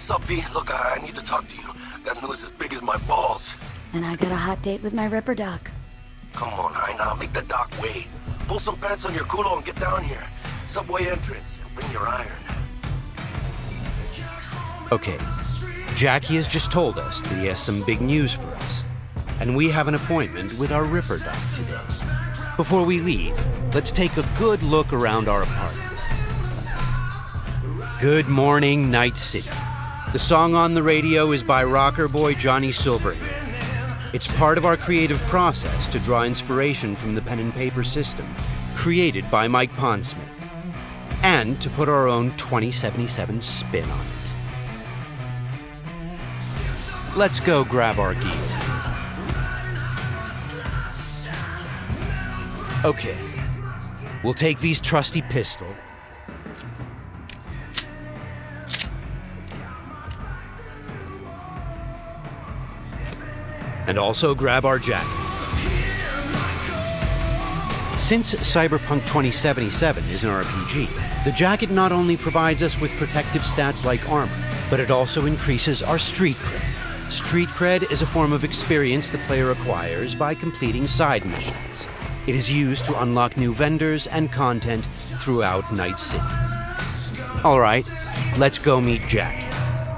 Sup, V? Look, I need to talk to you. Got news as big as my balls. And I got a hot date with my Ripper Doc. Come on, Aina, make the doc wait. Pull some pants on your culo and get down here. Subway entrance, and bring your iron. Okay, Jackie has just told us that he has some big news for us. And we have an appointment with our Ripper Doc today. Before we leave, let's take a good look around our apartment. Good morning, Night City. The song on the radio is by rocker boy Johnny Silverhand. It's part of our creative process to draw inspiration from the pen and paper system created by Mike Pondsmith, and to put our own 2077 spin on it. Let's go grab our gear. Okay, we'll take V's trusty pistol, and also grab our jacket. Since Cyberpunk 2077 is an RPG, the jacket not only provides us with protective stats like armor, but it also increases our street cred. Street cred is a form of experience the player acquires by completing side missions. It is used to unlock new vendors and content throughout Night City. All right, let's go meet Jack.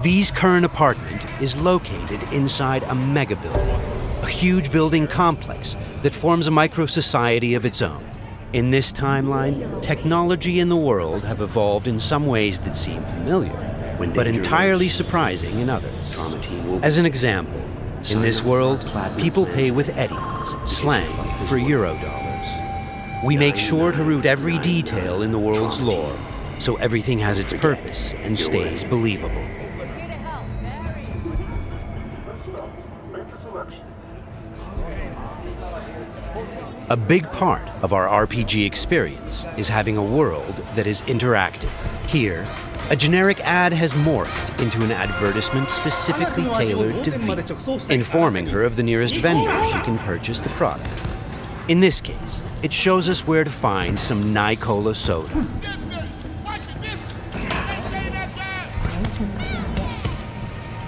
V's current apartment is located inside a mega building, a huge building complex that forms a micro-society of its own. In this timeline, technology and the world have evolved in some ways that seem familiar, but entirely surprising in others. As an example, in this world, people pay with eddies, slang for Eurodollars. We make sure to root every detail in the world's lore, so everything has its purpose and stays believable. A big part of our RPG experience is having a world that is interactive. Here, a generic ad has morphed into an advertisement specifically tailored to V, informing her of the nearest vendor she can purchase the product. In this case, it shows us where to find some Nicola soda. On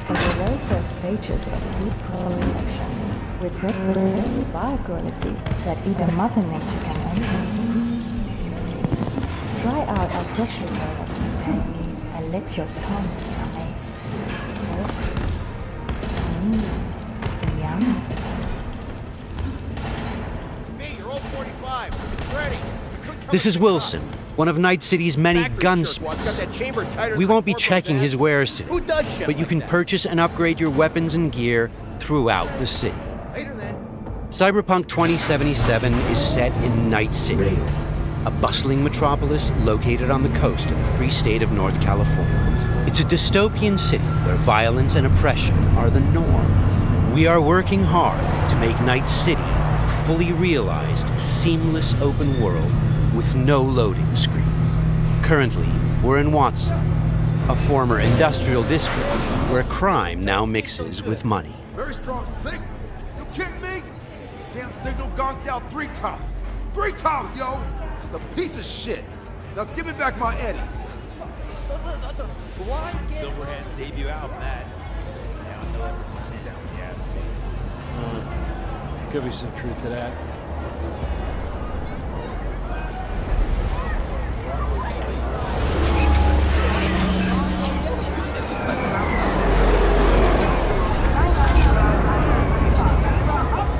the very first stages of food production, with bio-quality that even Mother Nature can envy. Try out our freshly developed tank and let your tongue be amazed. Yum. Hey, you're all 45. It's ready. This is Wilson, one of Night City's many gunsmiths. We won't be checking his wares today, but you can purchase and upgrade your weapons and gear throughout the city. Later then. Cyberpunk 2077 is set in Night City, a bustling metropolis located on the coast of the free state of North California. It's a dystopian city where violence and oppression are the norm. We are working hard to make Night City a fully realized, seamless open world with no loading screens. Currently, we're in Watson, a former industrial district where crime now mixes with money. Very strong signal. You kidding me? Damn signal gonked out 3 times. 3 times, yo! It's a piece of shit. Now give me back my eddies. Silverhand's debut album, that. Now he'll ever since, if you ask me. Could be some truth to that.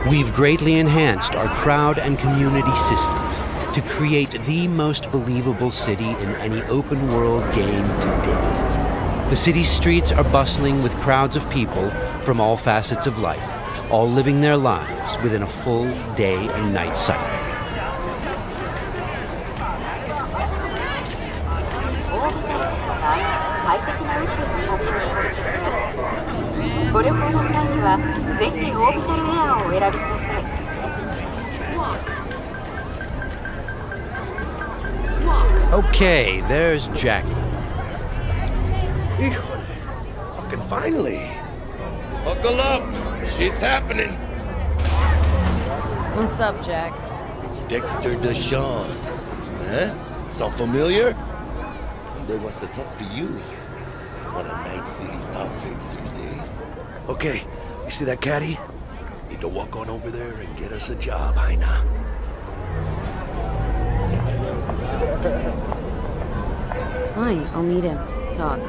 We've greatly enhanced our crowd and community systems to create the most believable city in any open-world game to date. The city's streets are bustling with crowds of people from all facets of life, all living their lives within a full day and night cycle. Okay, there's Jackie. Híjole. Fucking finally. Buckle up. Shit's happening. What's up, Jack? Dexter Deshawn. Huh? Sound familiar? Somebody wants to talk to you. One of Night City's top fixers, eh? Okay, you see that caddy? Need to walk on over there and get us a job, Heina. Fine, I'll meet him. Talk.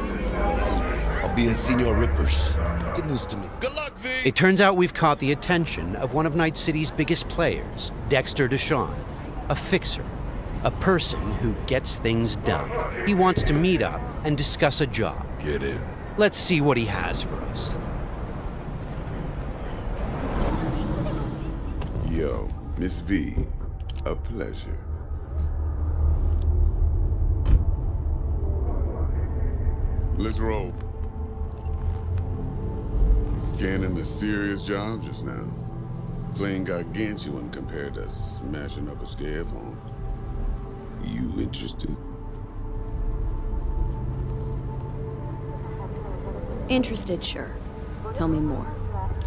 I'll be at Senor Ripper's. Good news to me. Good luck, V! It turns out we've caught the attention of one of Night City's biggest players, Dexter Deshawn, a fixer, a person who gets things done. He wants to meet up and discuss a job. Get in. Let's see what he has for us. Yo, Miss V, a pleasure. Let's roll. Scanning a serious job just now. Playing gargantuan compared to smashing up a scare phone. You interested? Interested, sure. Tell me more.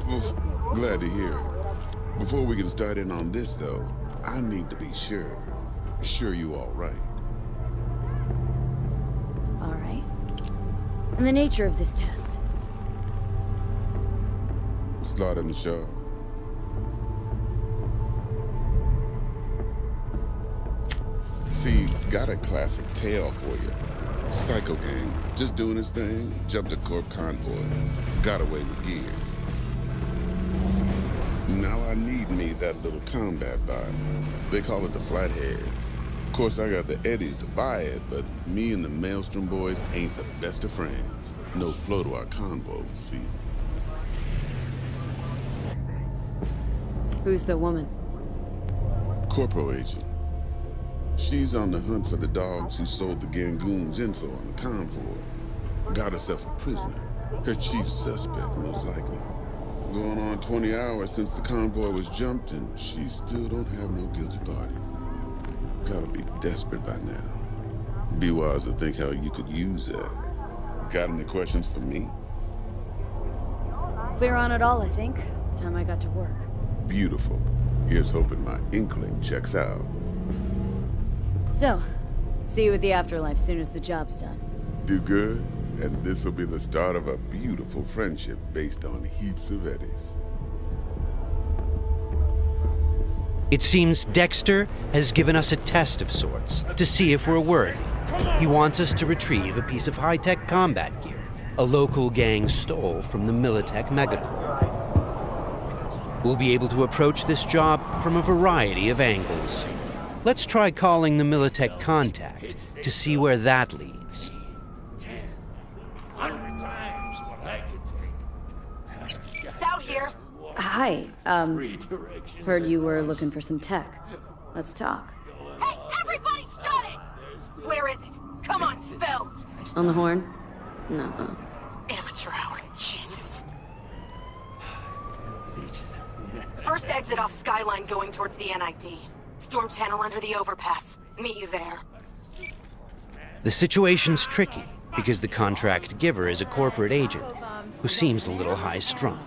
Well, glad to hear it. Before we can start in on this, though, I need to be sure. Sure you all right. All right. And the nature of this test? Start in the show. See, got a classic tale for you. Psycho gang, just doing his thing, jumped a corp convoy, got away with gear. Now I need me that little combat bot. They call it the Flathead. Of course, I got the Eddies to buy it, but me and the Maelstrom boys ain't the best of friends. No flow to our convo, see? Who's the woman? Corporal agent. She's on the hunt for the dogs who sold the Gangoons info on the convoy. Got herself a prisoner. Her chief suspect, most likely. Going on 20 hours since the convoy was jumped, and she still don't have no guilty party. Gotta be desperate by now. Be wise to think how you could use that. Got any questions for me? Clear on it all, I think. Time I got to work. Beautiful. Here's hoping my inkling checks out. So, see you at the afterlife soon as the job's done. Do good, and this'll be the start of a beautiful friendship based on heaps of eddies. It seems Dexter has given us a test of sorts to see if we're worthy. He wants us to retrieve a piece of high-tech combat gear a local gang stole from the Militech megacorp. We'll be able to approach this job from a variety of angles. Let's try calling the Militech contact to see where that leads. 100 times what I could take. Stout here. Hi, heard you were looking for some tech. Let's talk. Hey, everybody shut it! Where is it? Come on, spill! On the horn? No. Amateur hour, Jesus. First exit off Skyline going towards the NID. Storm channel under the overpass. Meet you there. The situation's tricky because the contract giver is a corporate agent who seems a little high-strung.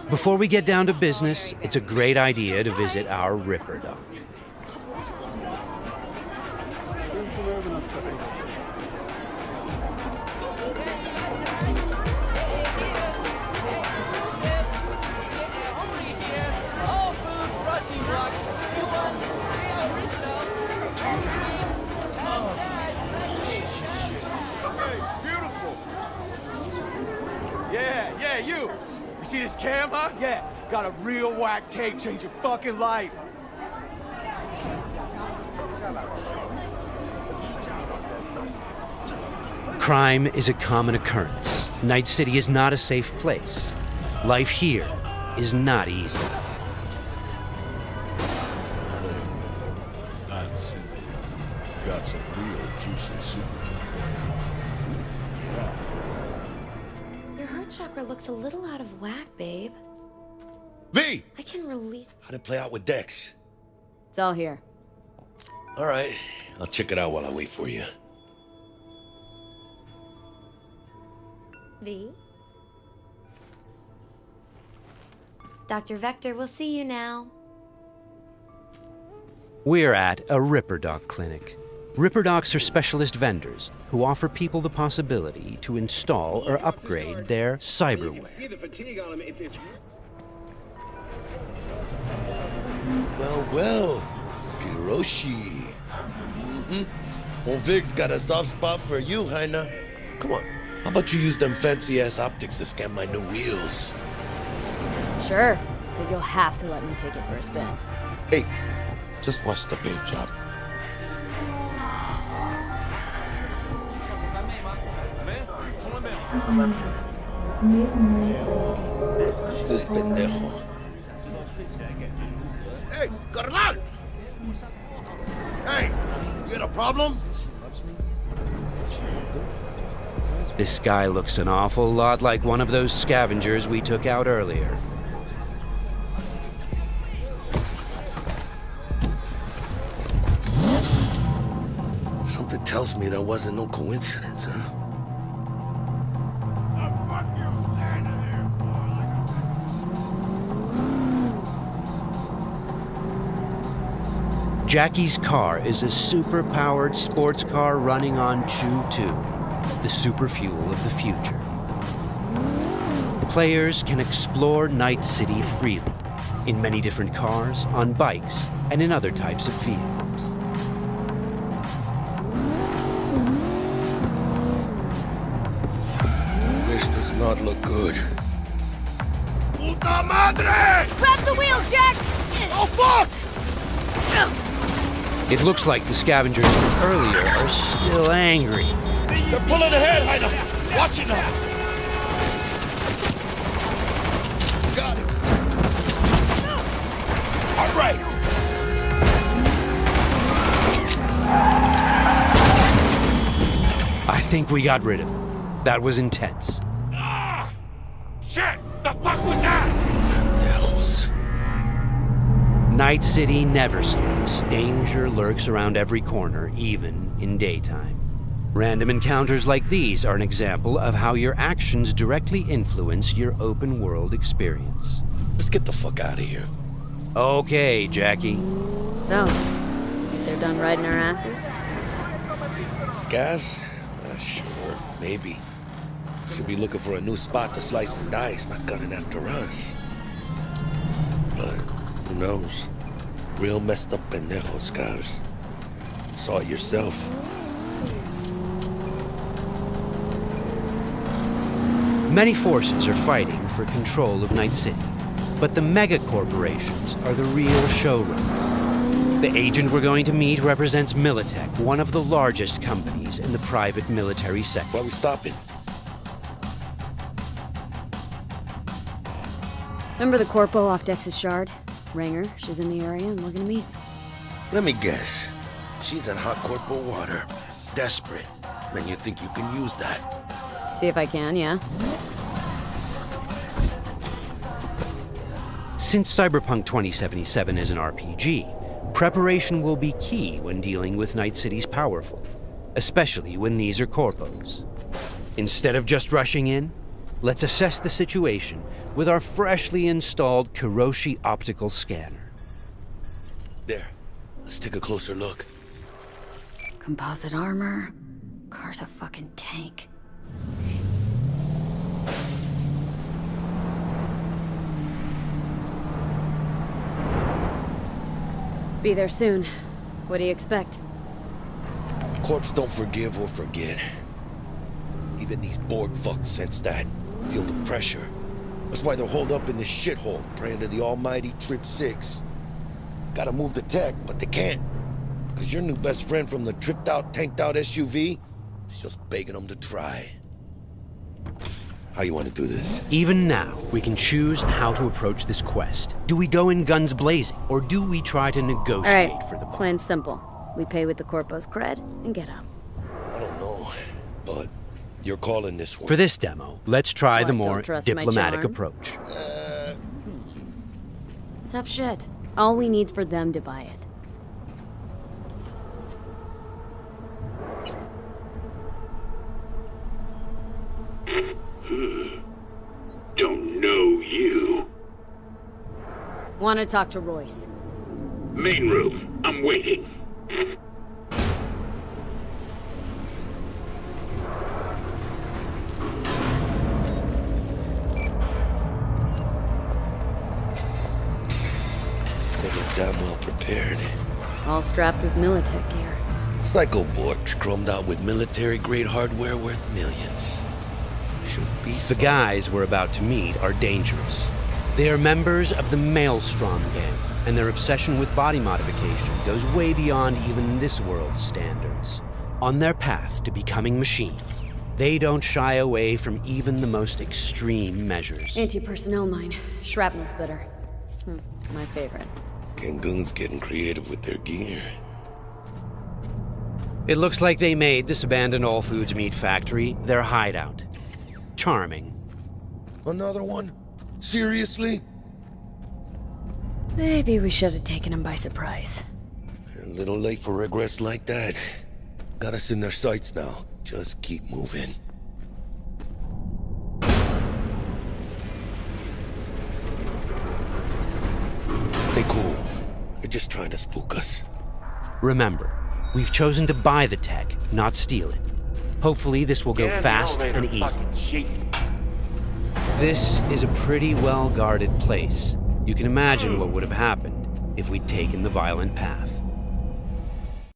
Before we get down to business, it's a great idea to visit our Ripper Dock. Yeah, you! You see this cam, huh? Yeah, got a real whack tape, change your fucking life. Crime is a common occurrence. Night City is not a safe place. Life here is not easy. I'm Cindy. Got some real juicy soup. Your heart chakra looks a little out of whack, babe. V! I can release... How'd it play out with Dex? It's all here. All right, I'll check it out while I wait for you. V? Dr. Vector, we'll see you now. We're at a Ripper Dock clinic. Ripperdocs are specialist vendors who offer people the possibility to install or upgrade their cyberware. Well, Hiroshi. Well, Vig's got a soft spot for you, Heina. Come on, how about you use them fancy-ass optics to scan my new wheels? Sure, but you'll have to let me take it for a spin. Hey, just watch the paint job. Who's this pendejo? Hey, carnal! Hey, you got a problem? This guy looks an awful lot like one of those scavengers we took out earlier. Something tells me that wasn't no coincidence, huh? Jackie's car is a super-powered sports car running on Chew-2, the super fuel of the future. Players can explore Night City freely, in many different cars, on bikes, and in other types of vehicles. This does not look good. Puta madre! Grab the wheel, Jack! Oh, fuck! It looks like the scavengers from earlier are still angry. They're pulling ahead, Heina! Watch it now! Got it! All right! I think we got rid of them. That was intense. Shit! The fuck was that? Pendejos. Night City never sleeps. Danger lurks around every corner, even in daytime. Random encounters like these are an example of how your actions directly influence your open world experience. Let's get the fuck out of here. Okay, Jackie. So, think they're done riding our asses? Scavs? Sure, maybe. Should be looking for a new spot to slice and dice, not gunning after us. But who knows? Real messed up pendejos, Scavs. Saw it yourself. Many forces are fighting for control of Night City, but the mega corporations are the real showrunners. The agent we're going to meet represents Militech, one of the largest companies in the private military sector. Why are we stopping? Remember the corpo off Dex's Shard? Ranger, she's in the area and looking to meet. Let me guess. She's in hot corporal water. Desperate. And you think you can use that? See if I can, yeah. Since Cyberpunk 2077 is an RPG, preparation will be key when dealing with Night City's powerful, especially when these are corpos. Instead of just rushing in, let's assess the situation with our freshly installed Kiroshi optical scanner. There. Let's take a closer look. Composite armor. Car's a fucking tank. Be there soon. What do you expect? Corps don't forgive or forget. Even these Borg fucks sense that. Feel the pressure. That's why they're holed up in this shithole, praying to the almighty Trip 6. Gotta move the tech, but they can't. Cause your new best friend from the tripped out, tanked out SUV is just begging them to try. How you want to do this? Even now, we can choose how to approach this quest. Do we go in guns blazing, or do we try to negotiate for the bomb? Plan's simple. We pay with the corpo's cred and get out. I don't know, but you're calling this one. For this demo, let's try What, the don't more trust my diplomatic charm? approach. Tough shit. All we need's for them to buy it. Don't know you. Want to talk to Royce. Main room. I'm waiting. all strapped with Militech gear. Psycho Borgs chromed out with military-grade hardware worth millions. Should be The guys we're about to meet are dangerous. They are members of the Maelstrom gang, and their obsession with body modification goes way beyond even this world's standards. On their path to becoming machines, they don't shy away from even the most extreme measures. Anti-personnel mine. Shrapnel splitter. My favorite. Gangoon's getting creative with their gear. It looks like they made this abandoned all foods meat factory their hideout. Charming. Another one? Seriously? Maybe we should have taken him by surprise. A little late for regrets like that. Got us in their sights now. Just keep moving. Stay cool. They're just trying to spook us. Remember, we've chosen to buy the tech, not steal it. Hopefully this will go fast and easy. This is a pretty well-guarded place. You can imagine what would have happened if we'd taken the violent path.